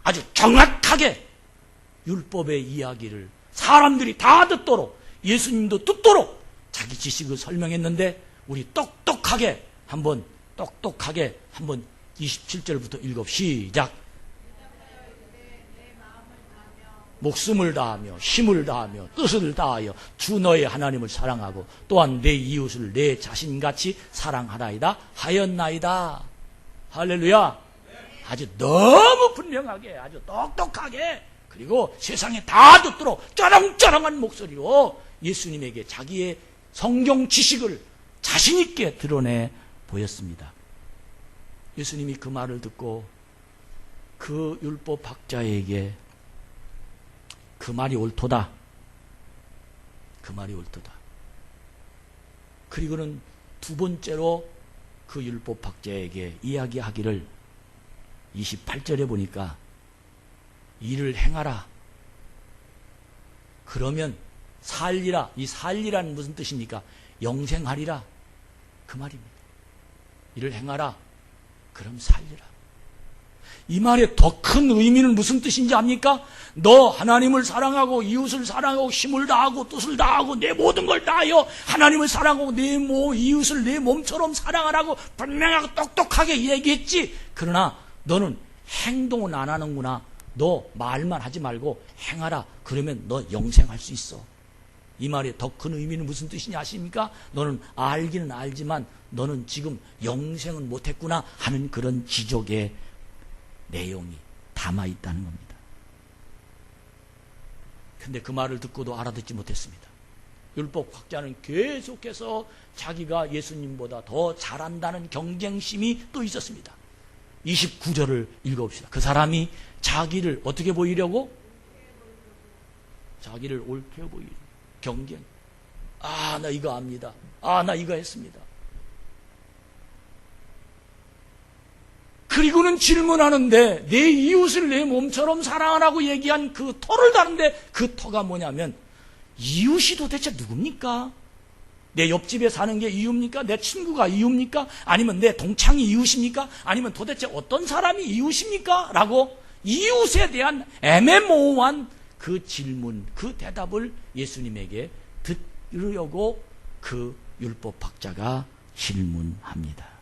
아주 정확하게 율법의 이야기를 사람들이 다 듣도록, 예수님도 듣도록 자기 지식을 설명했는데, 우리 똑똑하게 한번 27절부터 시작. 목숨을 다하며 힘을 다하며 뜻을 다하여 주 너의 하나님을 사랑하고 또한 내 이웃을 내 자신같이 사랑하라이다 하였나이다. 할렐루야. 아주 너무 분명하게, 아주 똑똑하게, 그리고 세상에 다 듣도록 쩌렁쩌렁한 목소리로 예수님에게 자기의 성경 지식을 자신있게 드러내 보였습니다. 예수님이 그 말을 듣고 그 율법 학자에게 그 말이 옳도다. 그 말이 옳도다. 그리고는 두 번째로 그 율법학자에게 이야기하기를 28절에 보니까 일을 행하라. 그러면 살리라. 이 살리라는 무슨 뜻입니까? 영생하리라. 그 말입니다. 일을 행하라. 그럼 살리라. 이 말의 더 큰 의미는 무슨 뜻인지 압니까? 너 하나님을 사랑하고 이웃을 사랑하고 힘을 다하고 뜻을 다하고 내 모든 걸 다하여 하나님을 사랑하고 내 이웃을 내 몸처럼 사랑하라고 분명하고 똑똑하게 얘기했지. 그러나 너는 행동은 안 하는구나. 너 말만 하지 말고 행하라. 그러면 너 영생할 수 있어. 이 말의 더 큰 의미는 무슨 뜻이냐 아십니까? 너는 알기는 알지만 너는 지금 영생은 못했구나 하는 그런 지적의 내용이 담아있다는 겁니다. 근데 그 말을 듣고도 알아듣지 못했습니다. 율법학자는 계속해서 자기가 예수님보다 더 잘한다는 경쟁심이 또 있었습니다. 29절을 읽어봅시다. 그 사람이 자기를 어떻게 보이려고? 자기를 옳게 보이려고. 경쟁. 아, 나 이거 압니다. 아, 나 이거 했습니다. 그리고는 질문하는데 내 이웃을 내 몸처럼 사랑하라고 얘기한 그 터를 다는데 그 터가 뭐냐면 이웃이 도대체 누굽니까? 내 옆집에 사는 게 이웃입니까? 내 친구가 이웃입니까? 아니면 내 동창이 이웃입니까? 아니면 도대체 어떤 사람이 이웃입니까? 라고 이웃에 대한 애매모호한 그 질문, 그 대답을 예수님에게 들으려고 그 율법학자가 질문합니다.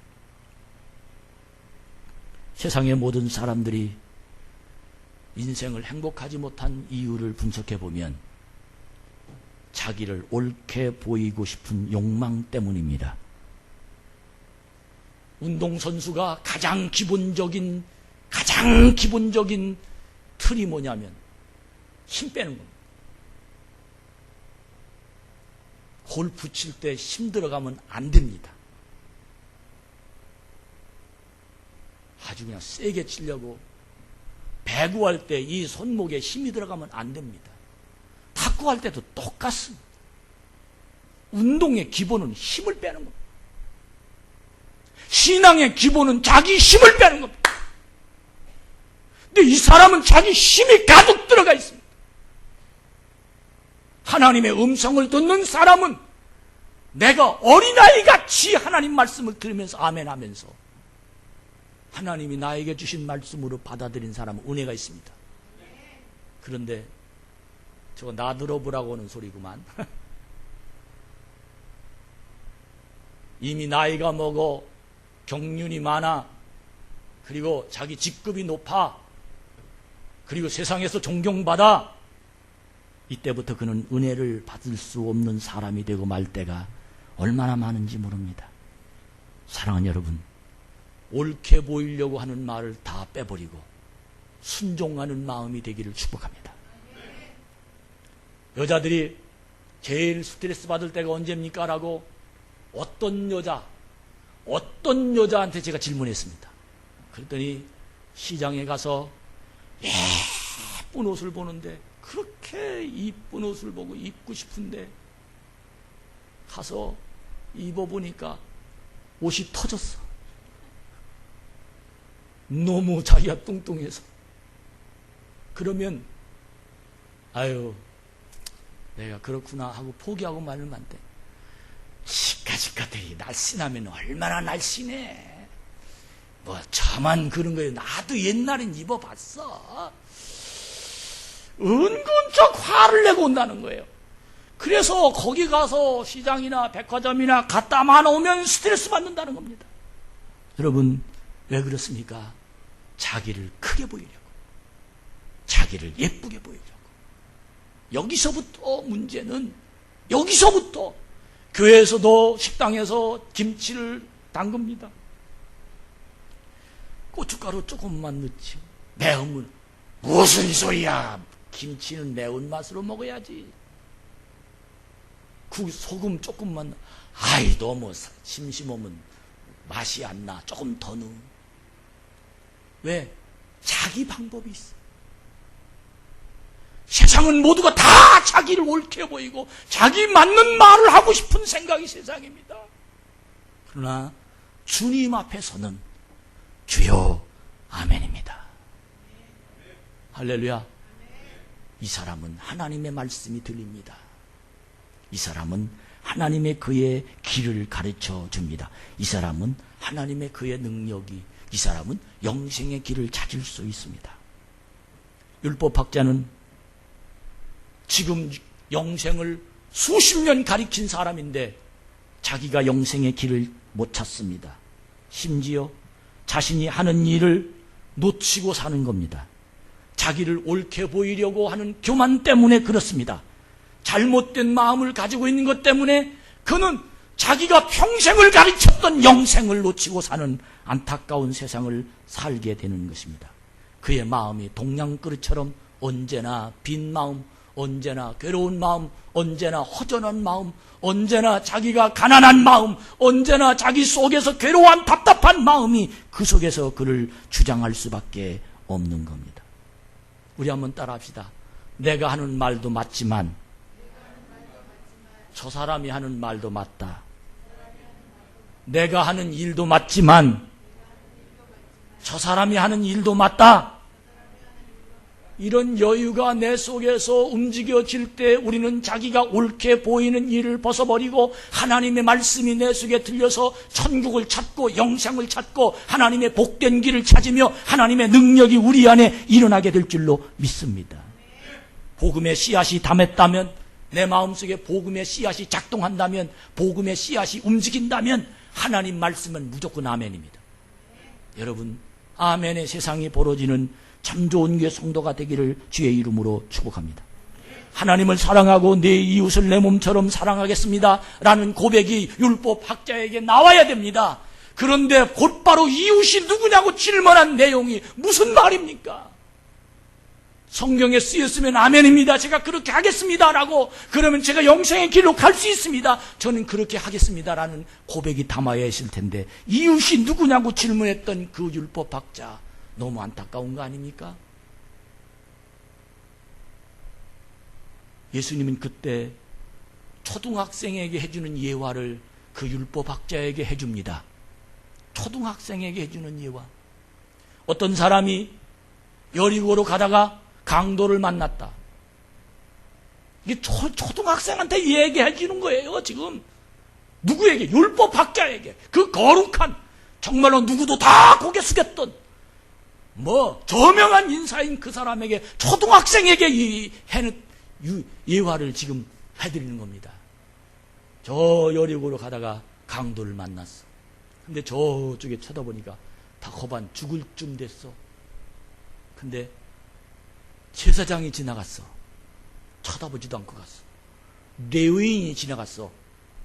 세상의 모든 사람들이 인생을 행복하지 못한 이유를 분석해 보면 자기를 옳게 보이고 싶은 욕망 때문입니다. 운동선수가 가장 기본적인 틀이 뭐냐면 힘 빼는 겁니다. 골프 칠 때 힘 들어가면 안 됩니다. 아주 그냥 세게 치려고 배구할 때 이 손목에 힘이 들어가면 안 됩니다. 탁구할 때도 똑같습니다. 운동의 기본은 힘을 빼는 겁니다. 신앙의 기본은 자기 힘을 빼는 겁니다. 근데 이 사람은 자기 힘이 가득 들어가 있습니다. 하나님의 음성을 듣는 사람은 내가 어린아이같이 하나님 말씀을 들으면서 아멘 하면서 하나님이 나에게 주신 말씀으로 받아들인 사람은 은혜가 있습니다. 그런데 저거 나 들어보라고 하는 소리구만. 이미 나이가 먹어 경륜이 많아 그리고 자기 직급이 높아 그리고 세상에서 존경받아 이때부터 그는 은혜를 받을 수 없는 사람이 되고 말 때가 얼마나 많은지 모릅니다. 사랑하는 여러분, 옳게 보이려고 하는 말을 다 빼버리고 순종하는 마음이 되기를 축복합니다. 여자들이 제일 스트레스 받을 때가 언제입니까? 라고 어떤 여자한테 제가 질문했습니다. 그랬더니 시장에 가서 예쁜 옷을 보는데, 그렇게 이쁜 옷을 보고 입고 싶은데 가서 입어보니까 옷이 터졌어. 너무 자기가 뚱뚱해서. 그러면 아유, 내가 그렇구나 하고 포기하고 말면 안 돼. 시카시카들이 날씬하면 얼마나 날씬해. 뭐 저만 그런 거예요. 나도 옛날엔 입어봤어. 은근쩍 화를 내고 온다는 거예요. 그래서 거기 가서 시장이나 백화점이나 갔다만 오면 스트레스 받는다는 겁니다. 여러분, 왜 그렇습니까? 자기를 크게 보이려고, 자기를 예쁘게 보이려고. 여기서부터 문제는, 여기서부터 교회에서도 식당에서 김치를 담급니다. 고춧가루 조금만 넣지. 매우면 무슨 소리야. 김치는 매운맛으로 먹어야지. 소금 조금만. 아이, 너무 심심하면 맛이 안 나. 조금 더 넣어. 왜? 자기 방법이 있어. 세상은 모두가 다 자기를 옳게 보이고 자기 맞는 말을 하고 싶은 생각이 세상입니다. 그러나 주님 앞에서는 주여 아멘입니다. 할렐루야. 이 사람은 하나님의 말씀이 들립니다. 이 사람은 하나님의 그의 길을 가르쳐 줍니다. 이 사람은 하나님의 그의 능력이, 이 사람은 영생의 길을 찾을 수 있습니다. 율법학자는 지금 영생을 수십 년 가리킨 사람인데 자기가 영생의 길을 못 찾습니다. 심지어 자신이 하는 일을 놓치고 사는 겁니다. 자기를 옳게 보이려고 하는 교만 때문에 그렇습니다. 잘못된 마음을 가지고 있는 것 때문에 그는 자기가 평생을 가르쳤던 영생을 놓치고 사는 안타까운 세상을 살게 되는 것입니다. 그의 마음이 동양그릇처럼 언제나 빈 마음, 언제나 괴로운 마음, 언제나 허전한 마음, 언제나 자기가 가난한 마음, 언제나 자기 속에서 괴로운 답답한 마음이 그 속에서 그를 주장할 수밖에 없는 겁니다. 우리 한번 따라합시다. 내가 하는 말도 맞지만 저 사람이 하는 말도 맞다. 내가 하는 일도 맞지만 저 사람이 하는 일도 맞다. 이런 여유가 내 속에서 움직여질 때 우리는 자기가 옳게 보이는 일을 벗어버리고 하나님의 말씀이 내 속에 들려서 천국을 찾고 영생을 찾고 하나님의 복된 길을 찾으며 하나님의 능력이 우리 안에 일어나게 될 줄로 믿습니다. 복음의 씨앗이 담했다면, 내 마음속에 복음의 씨앗이 작동한다면, 복음의 씨앗이 움직인다면 하나님 말씀은 무조건 아멘입니다. 여러분, 아멘의 세상이 벌어지는 참 좋은 교회 성도가 되기를 주의 이름으로 축복합니다. 하나님을 사랑하고 내 이웃을 내 몸처럼 사랑하겠습니다 라는 고백이 율법학자에게 나와야 됩니다. 그런데 곧바로 이웃이 누구냐고 질문한 내용이 무슨 말입니까? 성경에 쓰였으면 아멘입니다. 제가 그렇게 하겠습니다 라고, 그러면 제가 영생의 길로 갈 수 있습니다. 저는 그렇게 하겠습니다 라는 고백이 담아야 했을 텐데, 이웃이 누구냐고 질문했던 그 율법학자, 너무 안타까운 거 아닙니까? 예수님은 그때 초등학생에게 해주는 예화를 그 율법학자에게 해줍니다. 초등학생에게 해주는 예화. 어떤 사람이 여리고로 가다가 강도를 만났다. 이게 초등학생한테 얘기해 주는 거예요, 지금. 누구에게? 율법학자에게. 그 거룩한, 정말로 누구도 다 고개 숙였던 저명한 인사인 그 사람에게, 초등학생에게 이 예화를 지금 해드리는 겁니다. 저 여리고로 가다가 강도를 만났어. 근데 저쪽에 쳐다보니까 다 거반 죽을 쯤 됐어. 근데 제사장이 지나갔어. 쳐다보지도 않고 갔어. 레위인이 지나갔어.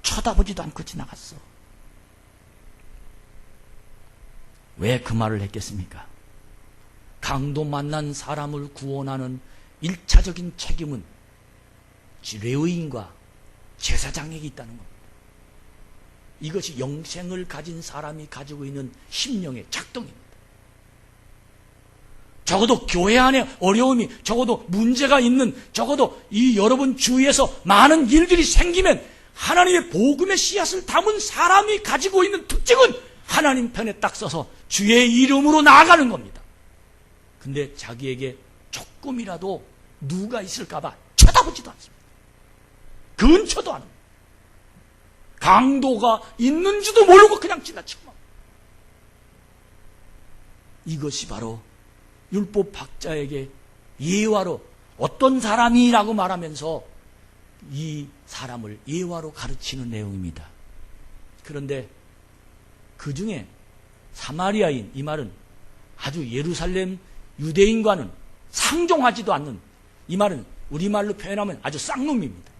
쳐다보지도 않고 지나갔어. 왜 그 말을 했겠습니까? 강도 만난 사람을 구원하는 1차적인 책임은 레위인과 제사장에게 있다는 겁니다. 이것이 영생을 가진 사람이 가지고 있는 심령의 작동입니다. 적어도 교회 안에 어려움이, 적어도 문제가 있는, 적어도 이 여러분 주위에서 많은 일들이 생기면 하나님의 복음의 씨앗을 담은 사람이 가지고 있는 특징은 하나님 편에 딱 서서 주의 이름으로 나아가는 겁니다. 근데 자기에게 조금이라도 누가 있을까봐 쳐다보지도 않습니다. 근처도 안 합니다. 강도가 있는지도 모르고 그냥 지나치고 막. 이것이 바로 율법학자에게 예화로 어떤 사람이라고 말하면서 이 사람을 예화로 가르치는 내용입니다. 그런데 그 중에 사마리아인, 이 말은 아주 예루살렘 유대인과는 상종하지도 않는, 이 말은 우리말로 표현하면 아주 쌍놈입니다.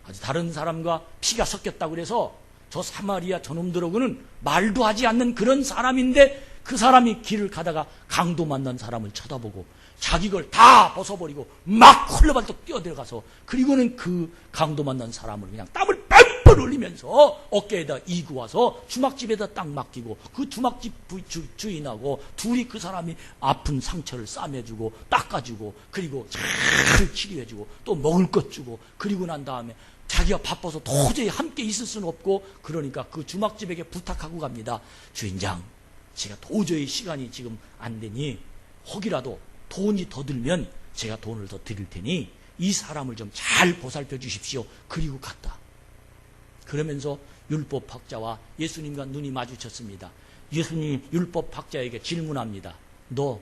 아주 다른 사람과 피가 섞였다고 그래서 저 사마리아 저놈들하고는 말도 하지 않는 그런 사람인데, 그 사람이 길을 가다가 강도 만난 사람을 쳐다보고 자기 걸 다 벗어버리고 막 헐레벌떡 뛰어들어가서, 그리고는 그 강도 만난 사람을 그냥 땀을 뻘뻘 흘리면서 어깨에다 이고 와서 주막집에다 딱 맡기고, 그 주막집 주인하고 둘이 그 사람이 아픈 상처를 싸매주고 닦아주고, 그리고 잘 치료해주고 또 먹을 것 주고, 그리고 난 다음에 자기가 바빠서 도저히 함께 있을 수는 없고, 그러니까 그 주막집에게 부탁하고 갑니다. 주인장, 제가 도저히 시간이 지금 안 되니 혹이라도 돈이 더 들면 제가 돈을 더 드릴 테니 이 사람을 좀 잘 보살펴 주십시오. 그리고 갔다. 그러면서 율법학자와 예수님과 눈이 마주쳤습니다. 예수님이 율법학자에게 질문합니다. 너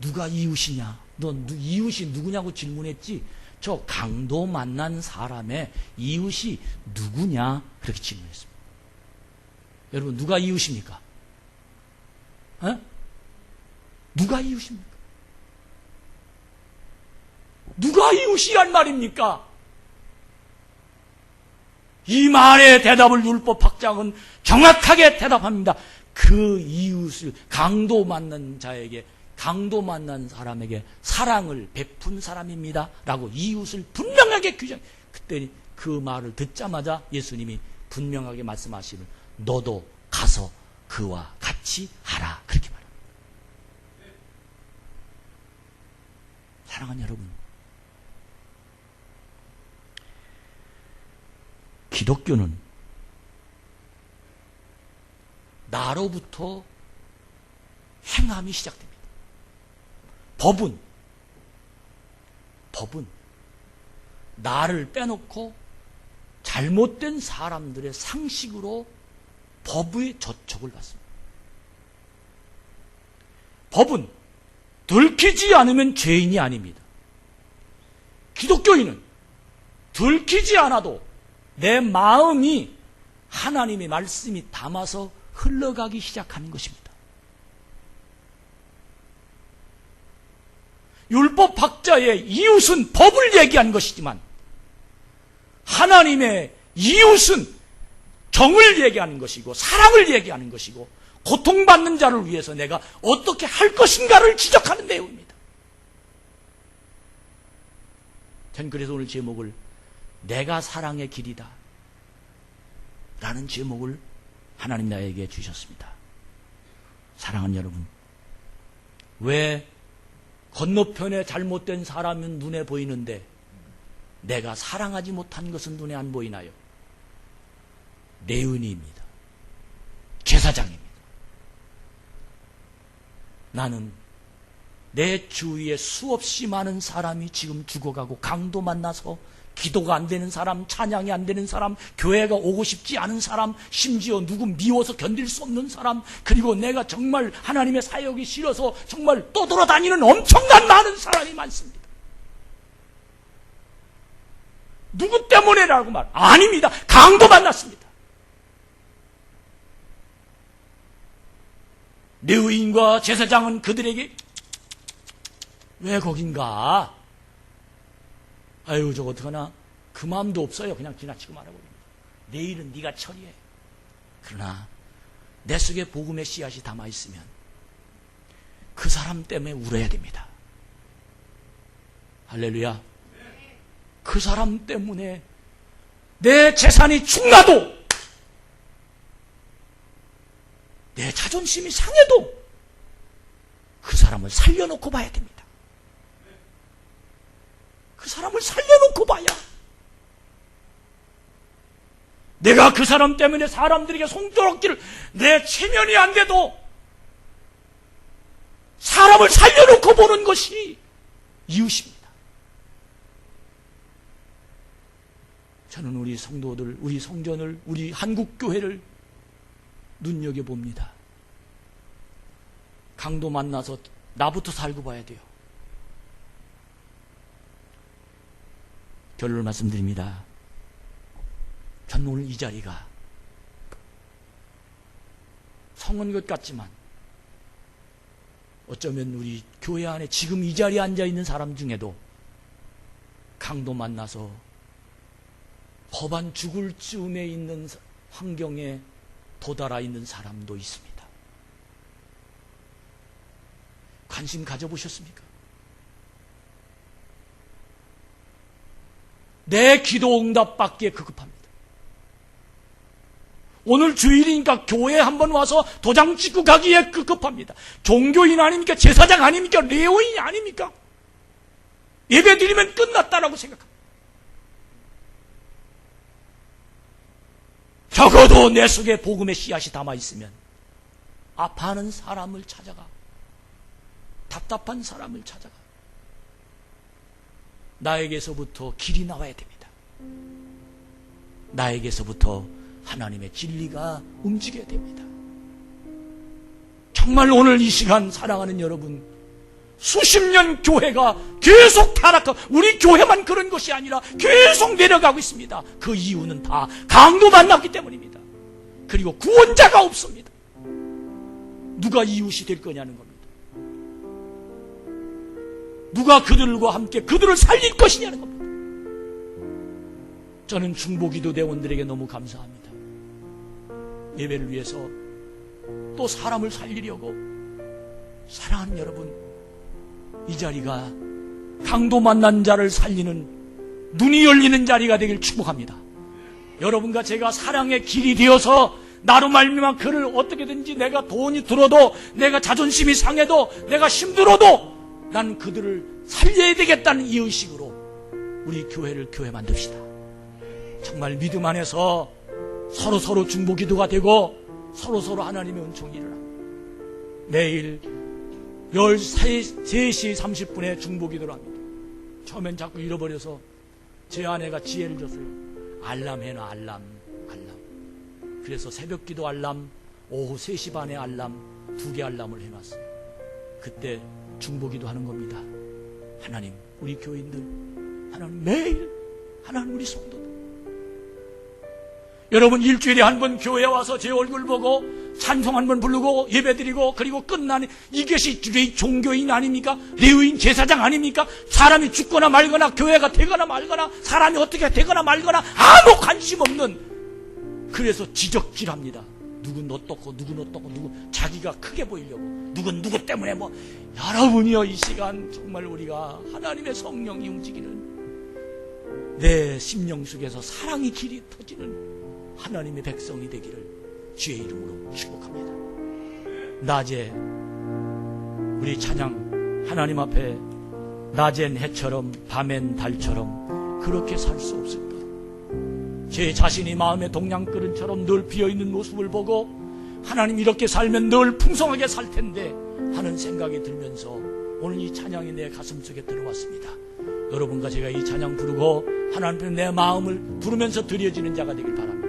누가 이웃이냐? 너 이웃이 누구냐고 질문했지? 저 강도 만난 사람의 이웃이 누구냐? 그렇게 질문했습니다. 여러분, 누가 이웃입니까? 누가 이웃입니까? 누가 이웃이란 말입니까? 이 말의 대답을 율법학자는 정확하게 대답합니다. 그 이웃을, 강도 만난 자에게, 강도 만난 사람에게 사랑을 베푼 사람입니다 라고 이웃을 분명하게 규정. 그때 그 말을 듣자마자 예수님이 분명하게 말씀하시는, 너도 가서 그와 같이 하라, 그렇게 말합니다. 사랑하는 여러분, 기독교는 나로부터 행함이 시작됩니다. 법은 나를 빼놓고 잘못된 사람들의 상식으로 법의 저촉을 받습니다. 법은 들키지 않으면 죄인이 아닙니다. 기독교인은 들키지 않아도 내 마음이 하나님의 말씀이 담아서 흘러가기 시작하는 것입니다. 율법학자의 이웃은 법을 얘기한 것이지만 하나님의 이웃은 정을 얘기하는 것이고 사랑을 얘기하는 것이고 고통받는 자를 위해서 내가 어떻게 할 것인가를 지적하는 내용입니다. 전 그래서 오늘 제목을 내가 사랑의 길이다 라는 제목을 하나님 나에게 주셨습니다. 사랑하는 여러분, 왜 건너편에 잘못된 사람은 눈에 보이는데 내가 사랑하지 못한 것은 눈에 안 보이나요? 레위인입니다. 제사장입니다. 나는 내 주위에 수없이 많은 사람이 지금 죽어가고 강도 만나서 기도가 안 되는 사람, 찬양이 안 되는 사람, 교회가 오고 싶지 않은 사람, 심지어 누구 미워서 견딜 수 없는 사람, 그리고 내가 정말 하나님의 사역이 싫어서 정말 떠돌아다니는 엄청난 많은 사람이 많습니다. 누구 때문에라고 말? 아닙니다. 강도 만났습니다. 레위인과 제사장은 그들에게 왜 거긴가? 아유, 저거 어떡하나? 그 마음도 없어요. 그냥 지나치고 말아버립니다. 내일은 네가 처리해. 그러나 내 속에 복음의 씨앗이 담아있으면 그 사람 때문에 울어야 됩니다. 할렐루야. 그 사람 때문에 내 재산이 축나도, 내 자존심이 상해도 그 사람을 살려놓고 봐야 됩니다. 그 사람을 살려놓고 봐야, 내가 그 사람 때문에 사람들에게 송두럭기를, 내 체면이 안 돼도 사람을 살려놓고 보는 것이 이웃입니다. 저는 우리 성도들, 우리 성전을, 우리 한국교회를 눈여겨봅니다. 강도 만나서 나부터 살고 봐야 돼요. 결론을 말씀드립니다. 저는 오늘 이 자리가 성은 것 같지만 어쩌면 우리 교회 안에 지금 이 자리에 앉아있는 사람 중에도 강도 만나서 법안 죽을 쯤에 있는 환경에 도달해 있는 사람도 있습니다. 관심 가져보셨습니까? 내 기도 응답받기에 급급합니다. 오늘 주일이니까 교회에 한번 와서 도장 찍고 가기에 급급합니다. 종교인 아닙니까? 제사장 아닙니까? 레위인이 아닙니까? 예배 드리면 끝났다라고 생각합니다. 적어도 내 속에 복음의 씨앗이 담아있으면 아파하는 사람을 찾아가, 답답한 사람을 찾아가, 나에게서부터 길이 나와야 됩니다. 나에게서부터 하나님의 진리가 움직여야 됩니다. 정말 오늘 이 시간 사랑하는 여러분, 수십 년 교회가 계속 타락하고, 우리 교회만 그런 것이 아니라 계속 내려가고 있습니다. 그 이유는 다 강도 만났기 때문입니다. 그리고 구원자가 없습니다. 누가 이웃이 될 거냐는 겁니다. 누가 그들과 함께 그들을 살릴 것이냐는 겁니다. 저는 중보기도 대원들에게 너무 감사합니다. 예배를 위해서 또 사람을 살리려고, 사랑하는 여러분, 이 자리가 강도 만난 자를 살리는, 눈이 열리는 자리가 되길 축복합니다. 여러분과 제가 사랑의 길이 되어서 나로 말미암아 그를 어떻게든지, 내가 돈이 들어도, 내가 자존심이 상해도, 내가 힘들어도 난 그들을 살려야 되겠다는 이 의식으로 우리 교회를 교회 만듭시다. 정말 믿음 안에서 서로 중보기도가 되고 서로 하나님의 은총이 일어나. 매일 13시 30분에 중보기도를 합니다. 처음엔 자꾸 잃어버려서 제 아내가 지혜를 줬어요. 알람 해놔, 알람. 그래서 새벽기도 알람, 오후 3시 반에 알람, 2개 알람을 해놨어요. 그때 중보기도 하는 겁니다. 하나님, 우리 교인들, 하나님 매일, 하나님 우리 성도들, 여러분 일주일에 한 번 교회에 와서 제 얼굴 보고 찬송 한 번 부르고 예배드리고 그리고 끝나는, 이것이 종교인 아닙니까? 레위인 제사장 아닙니까? 사람이 죽거나 말거나 교회가 되거나 말거나 사람이 어떻게 되거나 말거나 아무 관심 없는, 그래서 지적질합니다. 누군 어떻고 누군 어떻고, 누구 자기가 크게 보이려고, 누군 누구 때문에 뭐. 여러분이요, 이 시간 정말 우리가 하나님의 성령이 움직이는, 내 심령 속에서 사랑의 길이 터지는 하나님의 백성이 되기를 주의 이름으로 축복합니다. 낮에 우리 찬양, 하나님 앞에 낮엔 해처럼 밤엔 달처럼 그렇게 살 수 없을까? 제 자신이 마음의 동양그릇처럼 늘 비어있는 모습을 보고 하나님 이렇게 살면 늘 풍성하게 살 텐데 하는 생각이 들면서 오늘 이 찬양이 내 가슴 속에 들어왔습니다. 여러분과 제가 이 찬양 부르고 하나님 앞에 내 마음을 부르면서 드려지는 자가 되길 바랍니다.